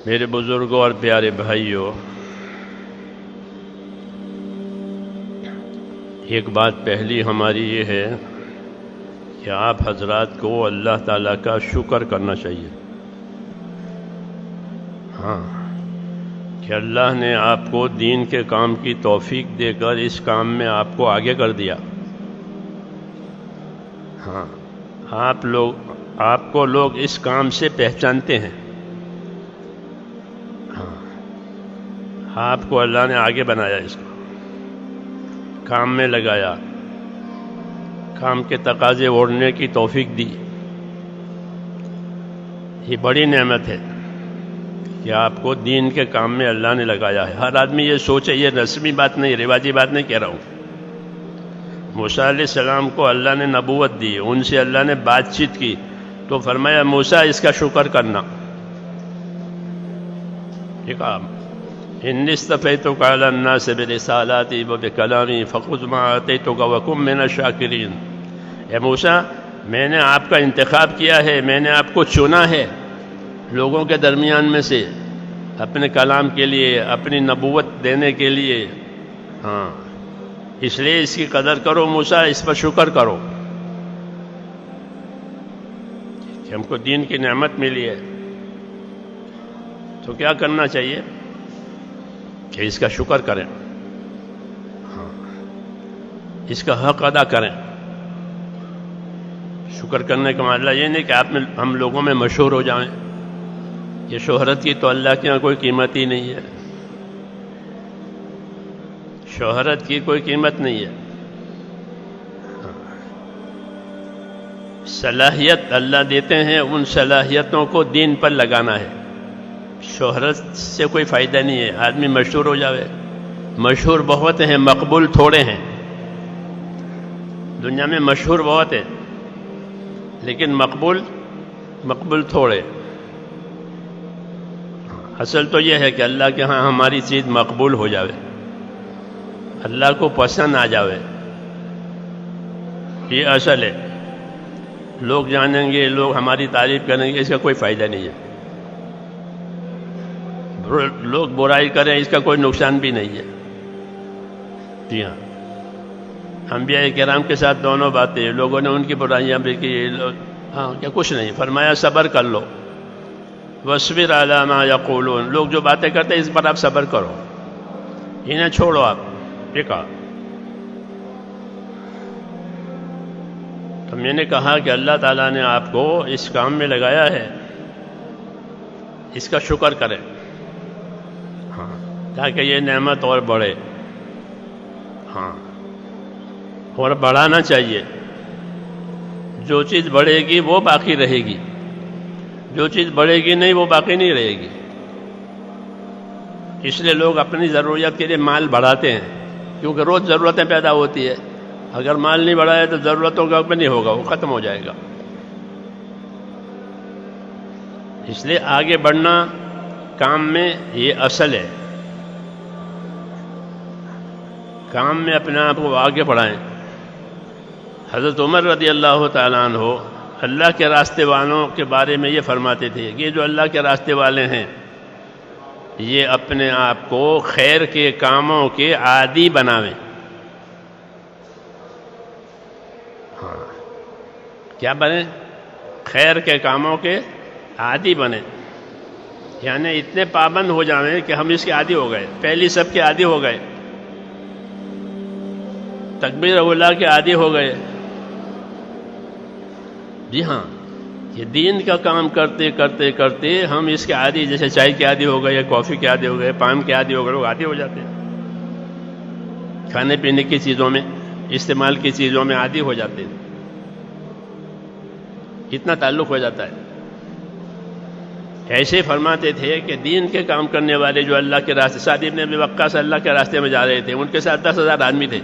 میرے بزرگوں اور پیارے بھائیوں، ایک بات پہلی ہماری یہ ہے کہ آپ حضرات کو اللہ تعالیٰ کا شکر کرنا چاہیے۔ ہاں، کہ اللہ نے آپ کو دین کے کام کی توفیق دے کر اس کام میں آپ کو آگے کر دیا۔ ہاں، آپ کو لوگ اس کام سے پہچانتے ہیں۔ ہاں، آپ کو اللہ نے آگے بنایا، اس کو کام میں لگایا، کام کے تقاضے اوڑھنے کی توفیق دی۔ یہ بڑی نعمت ہے کہ آپ کو دین کے کام میں اللہ نے لگایا ہے۔ ہر آدمی یہ سوچے، یہ رسمی بات نہیں، رواجی بات نہیں کہہ رہا ہوں۔ موسیٰ علیہ السلام کو اللہ نے نبوت دی، ان سے اللہ نے بات چیت کی، تو فرمایا موسیٰ اس کا شکر کرنا۔ ٹھیک ہے، انی اصطفیتک علی الناس برسالاتی وبکلامی فخذ ما آتیتک وکن من الشاکرین۔ اے موسیٰ، میں نے آپ کا انتخاب کیا ہے، میں نے آپ کو چنا ہے لوگوں کے درمیان میں سے، اپنے کلام کے لیے، اپنی نبوت دینے کے لیے۔ ہاں، اس لیے اس کی قدر کرو موسیٰ، اس پر شکر کرو کہ ہم کو دین کی نعمت ملی ہے۔ تو کیا کرنا چاہیے کہ اس کا شکر کریں، ہاں، اس کا حق ادا کریں۔ شکر کرنے کا مطلب یہ نہیں کہ ہم لوگوں میں مشہور ہو جائیں۔ یہ شہرت کی تو اللہ کے یہاں کوئی قیمت ہی نہیں ہے، شہرت کی کوئی قیمت نہیں ہے۔ صلاحیت اللہ دیتے ہیں، ان صلاحیتوں کو دین پر لگانا ہے۔ شہرت سے کوئی فائدہ نہیں ہے، آدمی مشہور ہو جاوے۔ مشہور بہت ہیں، مقبول تھوڑے ہیں۔ دنیا میں مشہور بہت ہے لیکن مقبول تھوڑے۔ اصل تو یہ ہے کہ اللہ کے ہاں ہماری چیز مقبول ہو جاوے، اللہ کو پسند آ جاوے، یہ اصل ہے۔ لوگ جانیں گے، لوگ ہماری تعریف کریں گے، اس کا کوئی فائدہ نہیں ہے۔ لوگ برائی کریں، اس کا کوئی نقصان بھی نہیں ہے۔ جی ہاں، انبیاء کرام کے ساتھ دونوں باتیں، لوگوں نے ان کی برائیاں بھی کی، ہاں، کیا کچھ نہیں، فرمایا صبر کر لو، وَاصْبِرْ عَلَىٰ مَا يَقُولُونَ۔ لوگ جو باتیں کرتے ہیں اس پر آپ صبر کرو، انہیں چھوڑو آپ۔ ٹھیک ہے، تو میں نے کہا کہ اللہ تعالیٰ نے آپ کو اس کام میں لگایا ہے، اس کا شکر کریں، ہاں، تاکہ یہ نعمت اور بڑھے۔ ہاں، اور بڑھانا چاہیے۔ جو چیز بڑھے گی وہ باقی رہے گی، جو چیز بڑھے گی نہیں وہ باقی نہیں رہے گی۔ اس لیے لوگ اپنی ضرورت کے لیے مال بڑھاتے ہیں، کیونکہ روز ضرورتیں پیدا ہوتی ہے۔ اگر مال نہیں بڑھائے تو ضرورتوں کا نہیں ہوگا، وہ ختم ہو جائے گا۔ اس لیے آگے بڑھنا کام میں یہ اصل ہے، کام میں اپنے آپ کو آگے بڑھائیں۔ حضرت عمر رضی اللہ تعالیٰ عنہ اللہ کے راستے والوں کے بارے میں یہ فرماتے تھے کہ یہ جو اللہ کے راستے والے ہیں، یہ اپنے آپ کو خیر کے کاموں کے عادی بناویں۔ ہاں، کیا بنیں؟ خیر کے کاموں کے عادی بنیں، یعنی اتنے پابند ہو جائیں کہ ہم اس کے عادی ہو گئے، پہلی سب کے عادی ہو گئے، تکبیر اولیٰ کے عادی ہو گئے۔ جی ہاں، یہ دین کا کام کرتے کرتے کرتے ہم اس کے عادی، جیسے چائے کے عادی ہو گئے، کافی کے عادی ہو گئے، پان کے عادی ہو گئے، لوگ عادی ہو جاتے ہیں، کھانے پینے کی چیزوں میں، استعمال کی چیزوں میں عادی ہو جاتے ہیں، اتنا تعلق ہو جاتا ہے۔ ایسے فرماتے تھے کہ دین کے کام کرنے والے جو اللہ کے راستے، سعد بن ابی وقاص اللہ کے راستے میں جا رہے تھے، ان کے ساتھ 10,000 آدمی تھے۔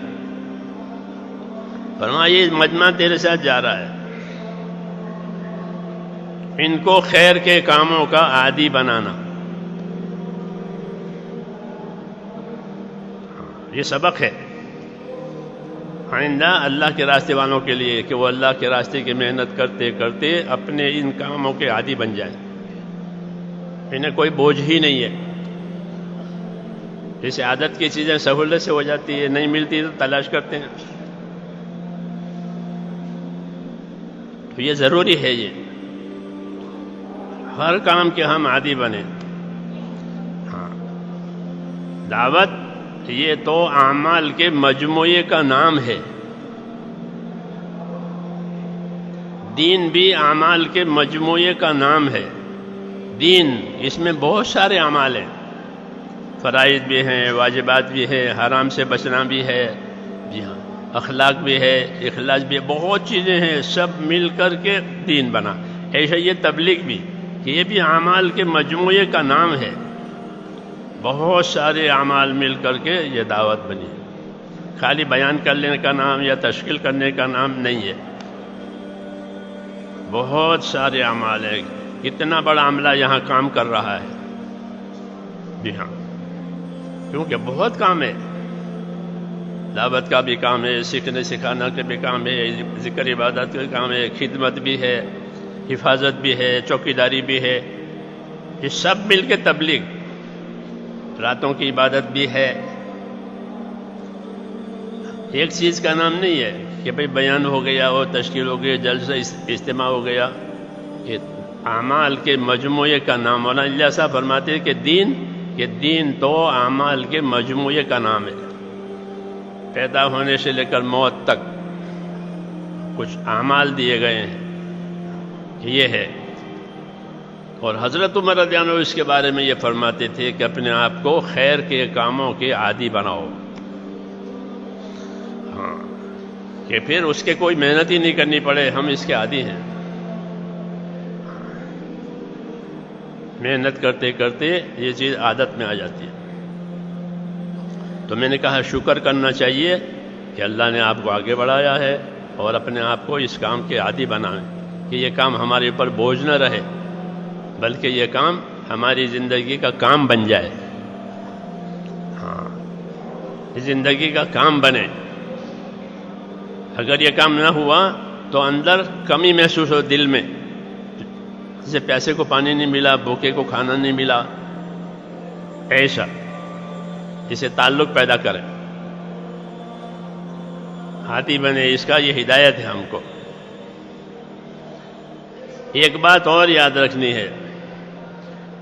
فرمایا یہ مجمع تیرے ساتھ جا رہا ہے، ان کو خیر کے کاموں کا عادی بنانا۔ یہ سبق ہے آئندہ اللہ کے راستے والوں کے لیے کہ وہ اللہ کے راستے کی محنت کرتے کرتے اپنے ان کاموں کے عادی بن جائیں۔ انہیں کوئی بوجھ ہی نہیں ہے. جیسے عادت کی چیزیں سہولت سے ہو جاتی ہے، نہیں ملتی تو تلاش کرتے ہیں. تو یہ ضروری ہے، یہ ہر کام کے ہم عادی بنے. ہاں، دعوت یہ تو اعمال کے مجموعے کا نام ہے. دین بھی اعمال کے مجموعے کا نام ہے. دین اس میں بہت سارے اعمال ہیں، فرائض بھی ہیں، واجبات بھی ہے، حرام سے بچنا بھی ہے، جی ہاں، اخلاق بھی ہے، اخلاص بھی ہے، بہت چیزیں ہیں، سب مل کر کے دین بنا. ایسا یہ تبلیغ بھی، کہ یہ بھی اعمال کے مجموعے کا نام ہے. بہت سارے اعمال مل کر کے یہ دعوت بنی. خالی بیان کرنے کا نام یا تشکیل کرنے کا نام نہیں ہے. بہت سارے اعمال ہیں. کتنا بڑا عملہ یہاں کام کر رہا ہے. جی ہاں، کیونکہ بہت کام ہے. دعوت کا بھی کام ہے، سیکھنے سکھانا کا بھی کام ہے، ذکر عبادت کا کام ہے، خدمت بھی ہے، حفاظت بھی ہے، چوکیداری بھی ہے. یہ سب مل کے تبلیغ. راتوں کی عبادت بھی ہے. ایک چیز کا نام نہیں ہے کہ بھئی بیان ہو گیا اور تشکیل ہو گئی، جلسہ اجتماع ہو گیا. یہ اعمال کے مجموعے کا نام. مولانا اللہ صاحب فرماتے ہیں کہ دین تو اعمال کے مجموعے کا نام ہے. پیدا ہونے سے لے کر موت تک کچھ اعمال دیے گئے ہیں، یہ ہے. اور حضرت عمر رضی اللہ عنہ اس کے بارے میں یہ فرماتے تھے کہ اپنے آپ کو خیر کے کاموں کے عادی بناؤ. ہاں، کہ پھر اس کے کوئی محنت ہی نہیں کرنی پڑے، ہم اس کے عادی ہیں. محنت کرتے کرتے یہ چیز عادت میں آ جاتی ہے. تو میں نے کہا شکر کرنا چاہیے کہ اللہ نے آپ کو آگے بڑھایا ہے، اور اپنے آپ کو اس کام کے عادی بنائیں کہ یہ کام ہمارے اوپر بوجھ نہ رہے، بلکہ یہ کام ہماری زندگی کا کام بن جائے. ہاں، زندگی کا کام بنے. اگر یہ کام نہ ہوا تو اندر کمی محسوس ہو دل میں، جیسے پیاسے کو پانی نہیں ملا، بھوکے کو کھانا نہیں ملا، ایسا اسے تعلق پیدا کرے، عادی بنے. اس کا یہ ہدایت ہے ہم کو. ایک بات اور یاد رکھنی ہے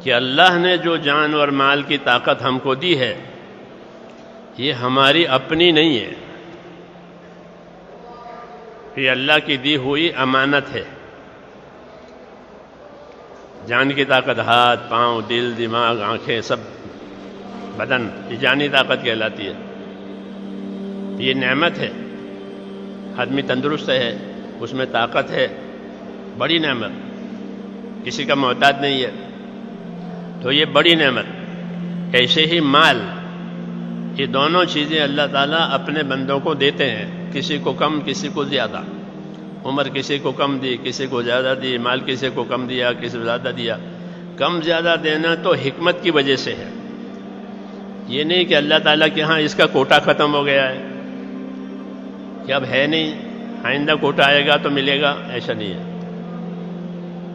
کہ اللہ نے جو جان اور مال کی طاقت ہم کو دی ہے، یہ ہماری اپنی نہیں ہے. یہ اللہ کی دی ہوئی امانت ہے. جان کی طاقت ہاتھ، پاؤں، دل، دماغ، آنکھیں، سب بدن، یہ جانی طاقت کہلاتی ہے. یہ نعمت ہے. آدمی تندرست ہے، اس میں طاقت ہے، بڑی نعمت، کسی کا محتاج نہیں ہے، تو یہ بڑی نعمت. ایسے ہی مال، یہ دونوں چیزیں اللہ تعالیٰ اپنے بندوں کو دیتے ہیں، کسی کو کم، کسی کو زیادہ. عمر کسی کو کم دی، کسی کو زیادہ دی، مال کسی کو کم دیا، کسی کو زیادہ دیا. کم زیادہ دینا تو حکمت کی وجہ سے ہے. یہ نہیں کہ اللہ تعالیٰ کے ہاں اس کا کوٹا ختم ہو گیا ہے کہ اب ہے نہیں، آئندہ کوٹا آئے گا تو ملے گا، ایسا نہیں ہے.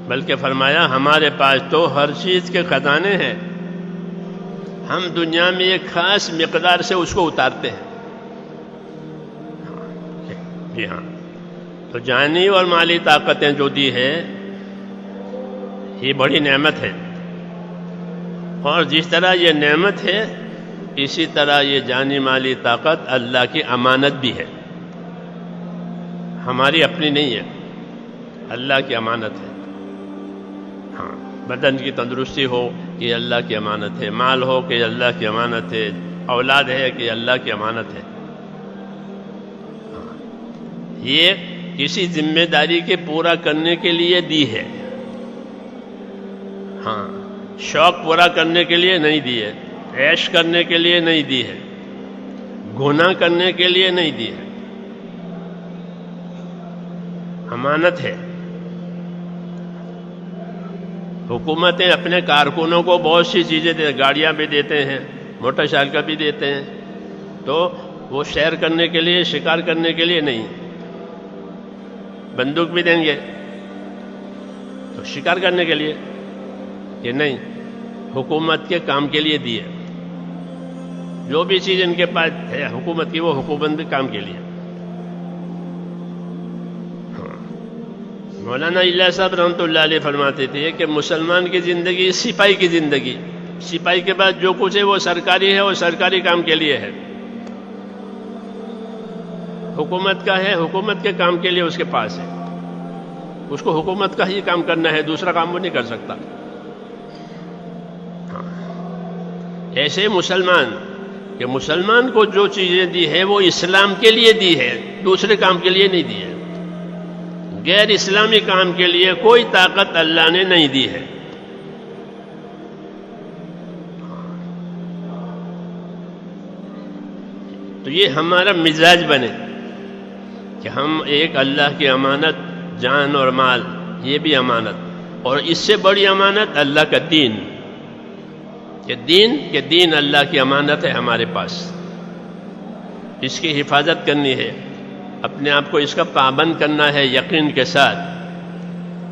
بلکہ فرمایا ہمارے پاس تو ہر چیز کے خزانے ہیں، ہم دنیا میں ایک خاص مقدار سے اس کو اتارتے ہیں. جی ہاں، تو جانی اور مالی طاقتیں جو دی ہے یہ بڑی نعمت ہے. اور جس طرح یہ نعمت ہے، اسی طرح یہ جانی مالی طاقت اللہ کی امانت بھی ہے، ہماری اپنی نہیں ہے، اللہ کی امانت ہے. ہاں، بدن کی تندرستی ہو کہ اللہ کی امانت ہے، مال ہو کہ اللہ کی امانت ہے، اولاد ہے کہ اللہ کی امانت ہے. یہ کسی ذمہ داری کے پورا کرنے کے لیے دی ہے. ہاں، شوق پورا کرنے کے لیے نہیں دی ہے، عیش کرنے کے لیے نہیں دی ہے، گناہ کرنے کے لیے نہیں دی ہے، امانت ہے. حکومتیں اپنے کارکنوں کو بہت سی چیزیں دے، گاڑیاں بھی دیتے ہیں، موٹر سائیکل بھی دیتے ہیں، تو وہ سیر کرنے کے لیے، شکار کرنے کے لیے نہیں. بندوق بھی دیں گے تو شکار کرنے کے لیے کہ نہیں، حکومت کے کام کے لیے دی ہے. جو بھی چیز ان کے پاس ہے حکومت کی، وہ حکومت کے کام کے لیے. مولانا الیاس صاحب رحمۃ اللہ علیہ فرماتے تھے کہ مسلمان کی زندگی سپاہی کی زندگی، سپاہی کے بعد جو کچھ ہے وہ سرکاری ہے، وہ سرکاری کام کے لیے ہے. حکومت کا ہے، حکومت کے کام کے لیے اس کے پاس ہے. اس کو حکومت کا ہی کام کرنا ہے، دوسرا کام وہ نہیں کر سکتا. ایسے مسلمان کہ مسلمان کو جو چیزیں دی ہے وہ اسلام کے لیے دی ہے، دوسرے کام کے لیے نہیں دی ہے. غیر اسلامی کام کے لیے کوئی طاقت اللہ نے نہیں دی ہے. تو یہ ہمارا مزاج بنے کہ ہم ایک اللہ کی امانت، جان اور مال، یہ بھی امانت، اور اس سے بڑی امانت اللہ کا دین، کہ دین اللہ کی امانت ہے ہمارے پاس. اس کی حفاظت کرنی ہے، اپنے آپ کو اس کا پابند کرنا ہے یقین کے ساتھ.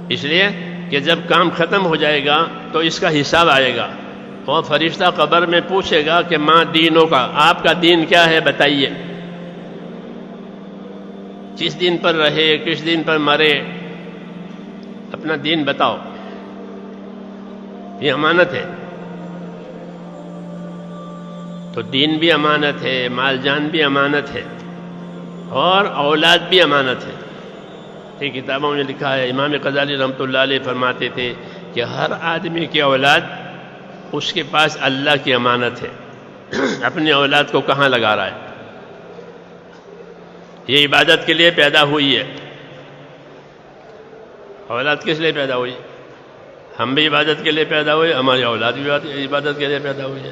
اس لیے کہ جب کام ختم ہو جائے گا تو اس کا حساب آئے گا، اور فرشتہ قبر میں پوچھے گا کہ ماں دینوں کا، آپ کا دین کیا ہے بتائیے، کس دین پر رہے، کس دین پر مرے، اپنا دین بتاؤ. یہ امانت ہے. تو دین بھی امانت ہے، مال جان بھی امانت ہے، اور اولاد بھی امانت ہے. یہ کتابوں میں لکھا ہے، امام غزالی رحمۃ اللہ علیہ فرماتے تھے کہ ہر آدمی کی اولاد اس کے پاس اللہ کی امانت ہے. اپنی اولاد کو کہاں لگا رہا ہے؟ یہ عبادت کے لیے پیدا ہوئی ہے. اولاد کس لیے پیدا ہوئی؟ ہم بھی عبادت کے لیے پیدا ہوئے، ہماری اولاد بھی عبادت کے لیے پیدا ہوئی ہے.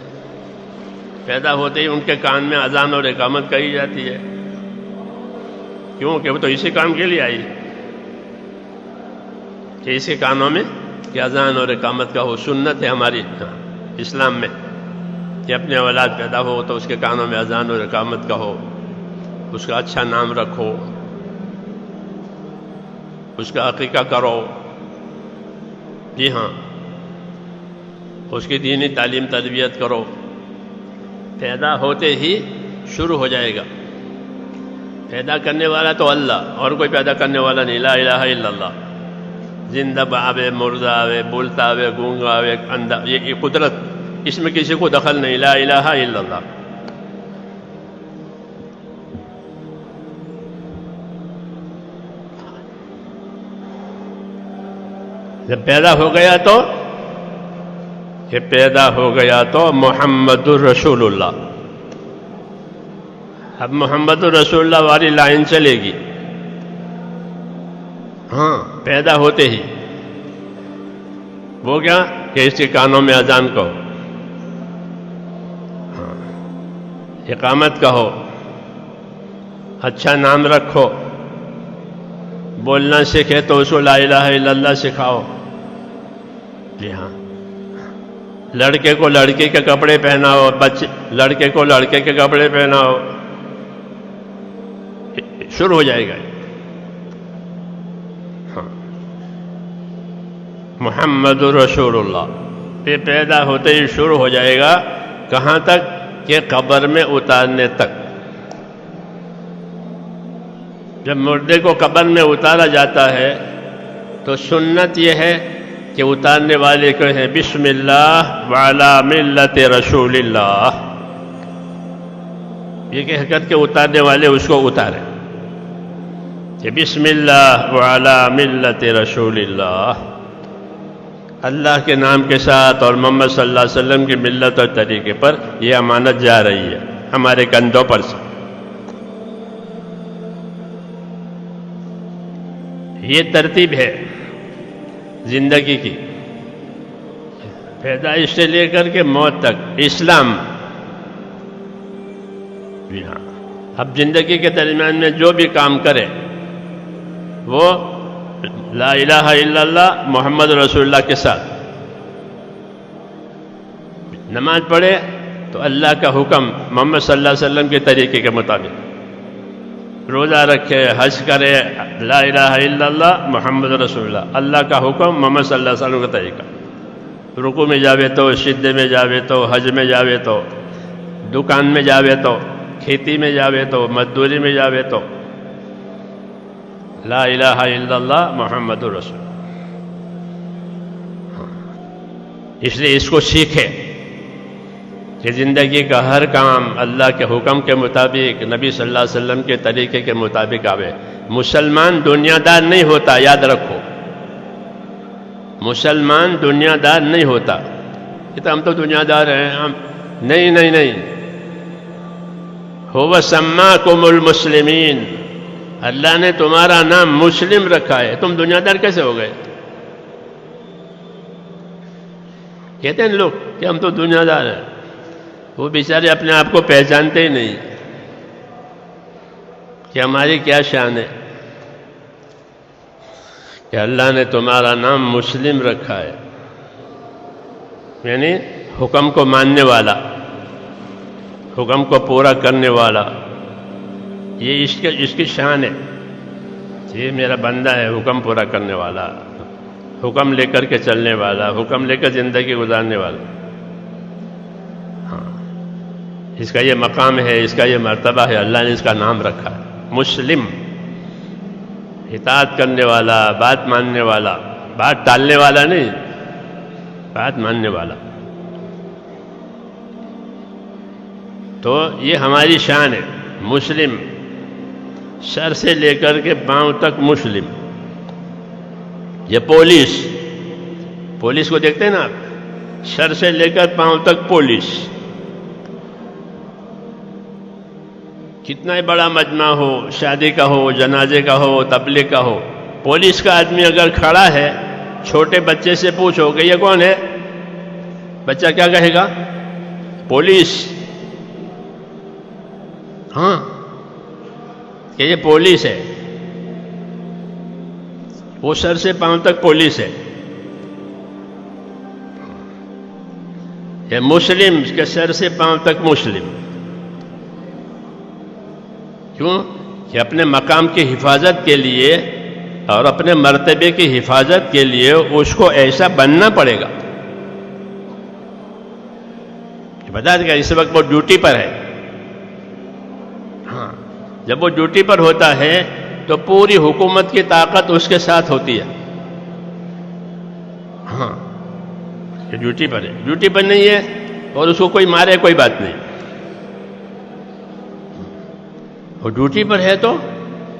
پیدا ہوتے ہی ان کے کان میں اذان اور اقامت کہی جاتی ہے. کیوں؟ کہ وہ تو اسی کام کے لیے آئی، کہ اسی کانوں میں کہ اذان اور اقامت کا ہو. سنت ہے ہماری اسلام میں کہ اپنے اولاد پیدا ہو تو اس کے کانوں میں اذان اور اقامت کا ہو، اس کا اچھا نام رکھو، اس کا عقیقہ کرو. جی ہاں، اس کی دینی تعلیم تربیت کرو. پیدا ہوتے ہی شروع ہو جائے گا. پیدا کرنے والا تو اللہ، اور کوئی پیدا کرنے والا نہیں. لا الہ الا اللہ. زندہ آوے، مردہ آوے، بولتا آوے، گونگا آوے، اندھا، یہ قدرت، اس میں کسی کو دخل نہیں. لا الہ الا اللہ. جب پیدا ہو گیا تو کہ پیدا ہو گیا تو محمد الرسول اللہ. اب محمد الرسول اللہ والی لائن چلے گی. ہاں، پیدا ہوتے ہی وہ کیا کہ اس کے کانوں میں اذان کہو، اقامت کہو، اچھا نام رکھو، بولنا سیکھے تو اس کو لا الہ الا اللہ سکھاؤ. جی ہاں، لڑکے کو لڑکے کے کپڑے پہناؤ، لڑکے کو لڑکے کے کپڑے پہناؤ. شروع ہو جائے گا. ہاں، محمد رسول اللہ یہ پیدا ہوتے ہی شروع ہو جائے گا. کہاں تک؟ کہ قبر میں اتارنے تک. جب مردے کو قبر میں اتارا جاتا ہے تو سنت یہ ہے کہ اتارنے والے کو ہے بسم اللہ وعلی ملت رسول اللہ، یہ کہہ کر کے اتارنے والے اس کو اتارے کہ بسم اللہ وعلی ملت رسول اللہ، اللہ کے نام کے ساتھ اور محمد صلی اللہ علیہ وسلم کی ملت اور طریقے پر یہ امانت جا رہی ہے ہمارے کندھوں پر سے. یہ ترتیب ہے زندگی کی، پیدائش سے لے کر کے موت تک اسلام. جی ہاں، اب زندگی کے درمیان میں جو بھی کام کرے وہ لا الہ الا اللہ محمد رسول اللہ کے ساتھ. نماز پڑھے تو اللہ کا حکم محمد صلی اللہ علیہ وسلم کے طریقے کے مطابق. روزہ رکھے، حج کرے، لا الہ الا اللہ محمد رسول اللہ، اللہ کا حکم محمد صلی اللہ علیہ وسلم کا طریقہ. رکوع میں جاوے تو، سجدے میں جاوے تو، حج میں جاوے تو، دکان میں جاوے تو، کھیتی میں جاوے تو، مزدوری میں جاوے تو لا الہ الا اللہ محمد رسول۔ اس لیے اس کو سیکھے کہ زندگی کا ہر کام اللہ کے حکم کے مطابق، نبی صلی اللہ علیہ وسلم کے طریقے کے مطابق آوے۔ مسلمان دنیا دار نہیں ہوتا، یاد رکھو، مسلمان دنیا دار نہیں ہوتا کہ ہم تو دنیا دار ہیں، ہم نہیں نہیں نہیں، هو سماکم المسلمین، اللہ نے تمہارا نام مسلم رکھا ہے، تم دنیا دار کیسے ہو گئے؟ کہتے ہیں لوگ کہ ہم تو دنیا دار ہیں، وہ بیچارے اپنے آپ کو پہچانتے ہی نہیں کہ ہماری کیا شان ہے کہ اللہ نے تمہارا نام مسلم رکھا ہے، یعنی حکم کو ماننے والا، حکم کو پورا کرنے والا، یہ اس کی شان ہے، یہ میرا بندہ ہے حکم پورا کرنے والا، حکم لے کر کے چلنے والا، حکم لے کر زندگی گزارنے والا۔ ہاں، اس کا یہ مقام ہے، اس کا یہ مرتبہ ہے، اللہ نے اس کا نام رکھا ہے مسلم، اطاعت کرنے والا، بات ماننے والا، بات ٹالنے والا نہیں، بات ماننے والا۔ تو یہ ہماری شان ہے، مسلم، سر سے لے کر کے پاؤں تک مسلم۔ یہ پولیس کو دیکھتے ہیں نا آپ، سر سے لے کر پاؤں تک پولیس، کتنا ہی بڑا مجمع ہو، شادی کا ہو، جنازے کا ہو، تبلیغ کا ہو، پولیس کا آدمی اگر کھڑا ہے، چھوٹے بچے سے پوچھو کہ یہ کون ہے، بچہ کیا کہے گا؟ پولیس۔ ہاں، کہ یہ پولیس ہے، وہ سر سے پاؤں تک پولیس ہے۔ یہ مسلم کے سر سے پاؤں تک مسلم، کیوں کہ اپنے مقام کی حفاظت کے لیے اور اپنے مرتبے کی حفاظت کے لیے اس کو ایسا بننا پڑے گا۔ بتا دے گا اس وقت وہ ڈیوٹی پر ہے، ہاں، جب وہ ڈیوٹی پر ہوتا ہے تو پوری حکومت کی طاقت اس کے ساتھ ہوتی ہے۔ ہاں، یہ ڈیوٹی پر ہے، ڈیوٹی پر نہیں ہے اور اس کو کوئی مارے کوئی بات نہیں، وہ ڈیوٹی پر ہے تو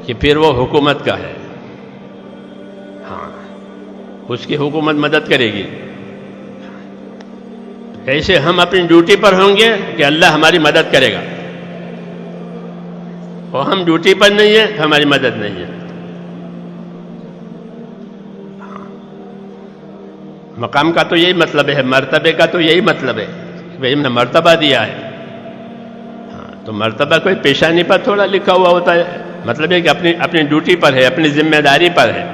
کہ پھر وہ حکومت کا ہے، ہاں، اس کی حکومت مدد کرے گی۔ ایسے ہم اپنی ڈیوٹی پر ہوں گے کہ اللہ ہماری مدد کرے گا، اور ہم ڈیوٹی پر نہیں ہیں، ہماری مدد نہیں ہے۔ مقام کا تو یہی مطلب ہے، مرتبے کا تو یہی مطلب ہے کہ بھئی ہم نے مرتبہ دیا ہے، ہاں، تو مرتبہ کوئی پیشانی پر تھوڑا لکھا ہوا ہوتا ہے، مطلب ہے کہ اپنی ڈیوٹی پر ہے، اپنی ذمہ داری پر ہے۔